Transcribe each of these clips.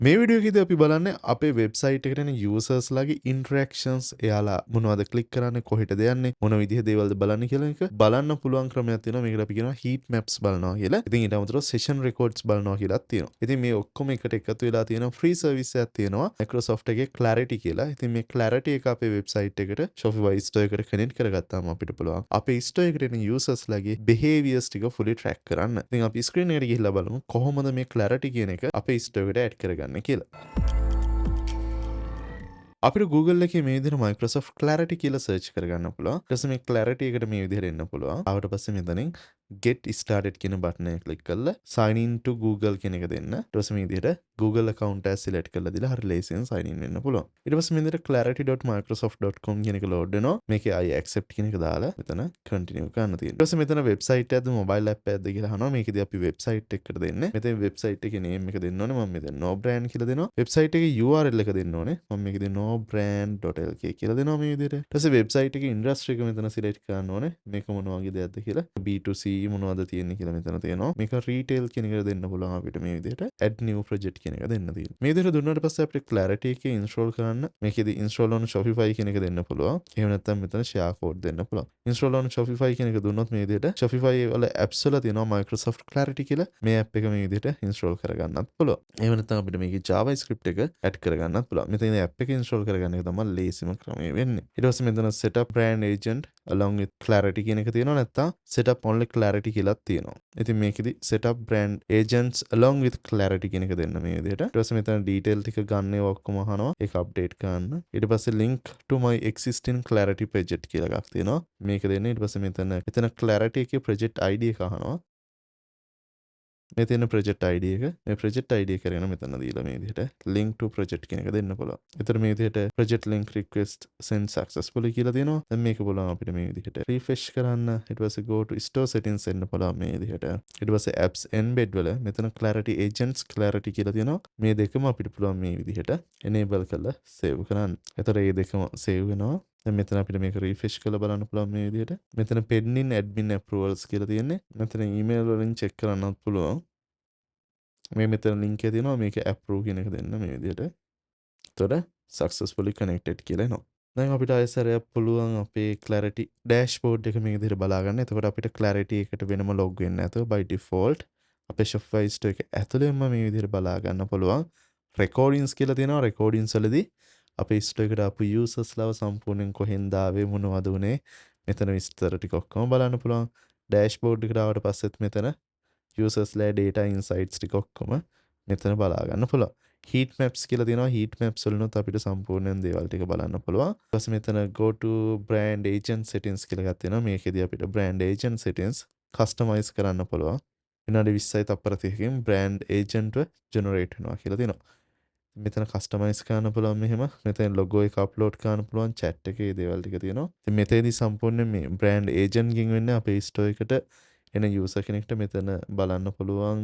මේ වීඩියෝ එකේදී අපි බලන්නේ අපේ වෙබ්සයිට් එකට එන යූසර්ස් ලාගේ ඉන්ටරැක්ෂන්ස් එයාලා මොනවද ක්ලික් කරන්නේ කොහෙටද යන්නේ මොන විදිහේ දේවල්ද බලන්නේ කියලා එක බලන්න පුළුවන් ක්‍රමයක් තියෙනවා. මේකට අපි කියනවා heat maps බලනවා කියලා. ඉතින් ඊට අමතරව session records බලනවා කියලාත් තියෙනවා. ඉතින් මේ ඔක්කොම එකට එකතු වෙලා තියෙන free service එකක් තියෙනවා Microsoft එකේ Clarity කියලා. ඉතින් මේ Clarity එක අපේ වෙබ්සයිට් එකට Shopify store එකට connect කරගත්තාම අපිට පුළුවන් අපේ store එකට එන users ලාගේ behaviors ටික fully track කරන්න. ඉතින් අපි screen එකට ගිහිල්ලා බලමු කොහොමද මේ Clarity කියන එක අපේ store එකට add කරගන්නේ කියලා. අපිට Google එකේ මේ විදිහට Microsoft Clarity කියලා search කරගන්න පුළුවන්. ඊට පස්සේ මේ Clarity එකට මේ විදිහට එන්න පුළුවන්. ආවට පස්සේ මෙතනින් get started කියන button එක click කරලා sign in to Google කියන එක දෙන්න. ඊට පස්සේ මේ විදිහට Google account එක select කරලා දීලා හරි ලේසියෙන් sign in වෙන්න පුළුවන්. ඊට පස්සේ මේ විදිහට clarity.microsoft.com කියන එක load වෙනවා. මේකේ I accept කියන එක දාලා මෙතන continue කරන්න තියෙනවා. ඊට පස්සේ මෙතන website එකක්ද mobile app එකක්ද කියලා අහනවා. මේකෙදී අපි website එකකට දෙන්නේ. මෙතන website එකේ name එක දෙන්න ඕනේ. මම මෙතන no brand කියලා දෙනවා. website එකේ URL එක දෙන්න ඕනේ. මම මේකෙදී nobrand.lk කියලා දෙනවා මේ විදිහට. ඊට පස්සේ website එකේ industry එක මෙතන select කරන්න ඕනේ. මේක මොන වගේ දෙයක්ද කියලා. B2C මොනවද තියෙන්නේ කියලා මෙතන තියෙනවා. මේක retail කියන එක දෙන්න පුළුවන් අපිට මේ විදිහට. add new project කියන එක දෙන්න තියෙනවා. මේ විදිහට දුන්නාට පස්සේ අපිට Clarity එකේ install කරන්න මේකෙදි install on Shopify කියන එක දෙන්න පුළුවන්. එහෙම නැත්නම් මෙතන share code දෙන්න පුළුවන්. install on Shopify කියන එක දුන්නොත් මේ විදිහට Shopify වල apps වල තියෙනවා Microsoft Clarity කියලා. මේ app එක මේ විදිහට install කරගන්නත් පුළුවන්. එහෙම නැත්නම් අපිට මේකේ JavaScript එක add කරගන්නත් පුළුවන්. මෙතන app එක install කරගන්න එක තමයි ලේසිම ක්‍රමය වෙන්නේ. ඊට පස්සේ මෙතන setup brand agent along with Clarity කියන එක තියෙනවා. නැත්නම් setup only Clarity කියලා තියෙනවා. ඉතින් මේකෙදි setup brand agents along with Clarity කියන එක දෙන්න මේ විදිහට. ඊට පස්සේ මෙතන detail ටික ගන්න ඒවා ඔක්කොම අහනවා. ඒක update කරන්න. ඊට පස්සේ link to my existing Clarity project කියලා එකක් තියෙනවා. මේක දෙන්න. ඊට පස්සේ මෙතන Clarity එකේ project ID එක අහනවා. මේ තියෙන project ID එක. මේ project ID එක කරගෙන මෙතන දීලා මේ විදිහට link to project කියන එක දෙන්න පුළුවන්. ඒතර මේ විදිහට project link request send successfully කියලා තියෙනවා. දැන් මේක පුළුවන් අපිට මේ විදිහට refresh කරන්න. ඊට පස්සේ go to store settings එන්න පුළුවන් මේ විදිහට. ඊට පස්සේ apps embed වල මෙතන Clarity agents Clarity කියලා තියෙනවා. මේ දෙකම අපිට පුළුවන් මේ විදිහට enable කරලා save කරන්න. ඒතර මේ දෙකම save වෙනවා. දැන් මෙතන අපිට මේක refresh කරලා බලන්න පුළුවන් මේ විදිහට. මෙතන pending admin approvals කියලා තියෙන්නේ. මෙතන email වලින් check කරන්නත් පුළුවන්. මේ මෙතන link එක තියෙනවා. මේක approve කියන එක දෙන්න මේ විදිහට. එතකොට successfully connected කියලා එනවා. දැන් අපිට ආයෙසරයක් පුළුවන් අපේ Clarity dashboard එක මේ විදිහට බලා ගන්න. එතකොට අපිට Clarity එකට වෙනම log වෙන්න නැතුව by default අපේ Shopify store එක ඇතුළෙන්ම මේ විදිහට බලා ගන්න පුළුවන්. recordings කියලා තියෙනවා. recordings වලදී අපේ store එකට ආපු users ලව සම්පූර්ණයෙන් කොහෙන්ද ආවේ මොනවද උනේ මෙතන විස්තර ටික ඔක්කොම බලන්න පුළුවන්. dashboard එකට ආවට පස්සෙත් මෙතන users ලා data insights ටික ඔක්කොම මෙතන බලා ගන්න පුළුවන්. heat maps කියලා තියෙනවා. heat maps වලිනුත් අපිට සම්පූර්ණයෙන් දේවල් ටික බලන්න පුළුවන්. ඊට පස්සේ මෙතන go to brand agent settings කියලා එකක් තියෙනවා. මේකෙදී අපිට brand agent settings customize කරන්න පුළුවන්. විනාඩි 20යි තප්පර 30කින් brand agent generate වෙනවා කියලා තියෙනවා. මෙතන customize කරන්න පුළුවන් මෙහෙම. මෙතන logo එක upload කරන්න පුළුවන්. chat එකේ දේවල් ටික තියෙනවා. ඉතින් මෙතනදී සම්පූර්ණයෙන් මේ brand agent ගින් වෙන්නේ අපේ store එකට එන user කෙනෙක්ට මෙතන බලන්න පුළුවන්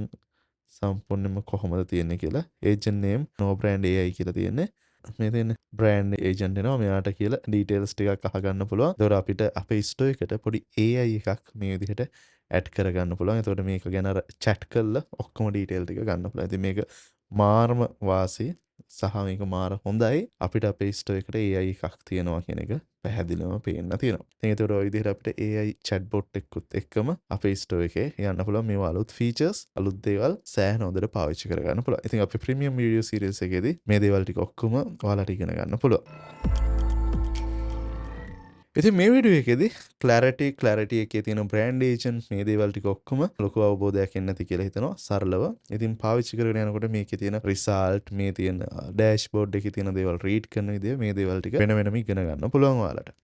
සම්පූර්ණයෙන්ම කොහොමද තියෙන්නේ කියලා. agent name no brand AI කියලා තියෙන්නේ. මේ තියෙන brand agent එනවා මෙයාට කියලා details ටිකක් අහගන්න පුළුවන්. ඒතකොට අපිට අපේ store එකට පොඩි AI එකක් මේ විදිහට add කරගන්න පුළුවන්. එතකොට මේක ගැන අර chat කරලා ඔක්කොම detail ටික ගන්න පුළුවන්. ඉතින් මේක මාර්ම වාසි සහ මේක මාර හොඳයි. අපිට අපේ store එකට AI එකක් තියෙනවා කියන එක පැහැදිලිවම පේන්න තියෙනවා. ඉතින් ඒතකොට ඔය විදිහට අපිට AI chatbot එකකුත් එක්කම අපේ store එකේ යන්න පුළුවන්. මේවා අලුත් features අලුත් දේවල් සෑහෙන හොඳට පාවිච්චි කරගන්න පුළුවන්. ඉතින් අපේ premium video series එකේදී මේ දේවල් ටික ඔක්කොම ඔයාලට ඉගෙන ගන්න පුළුවන්. ඉතින් මේ වීඩියෝ එකේදී Clarity එකේ තියෙන brand agent මේ දේවල් ටික ඔක්කොම ලොකු අවබෝධයක් එන්න ඇති කියලා හිතනවා සරලව. ඉතින් පාවිච්චි කරගෙන යනකොට මේකේ තියෙන result මේ තියෙන dashboard එකේ තියෙන දේවල් read කරන විදිය මේ දේවල් ටික වෙන වෙනම ඉගෙන ගන්න පුළුවන් ඔයාලට.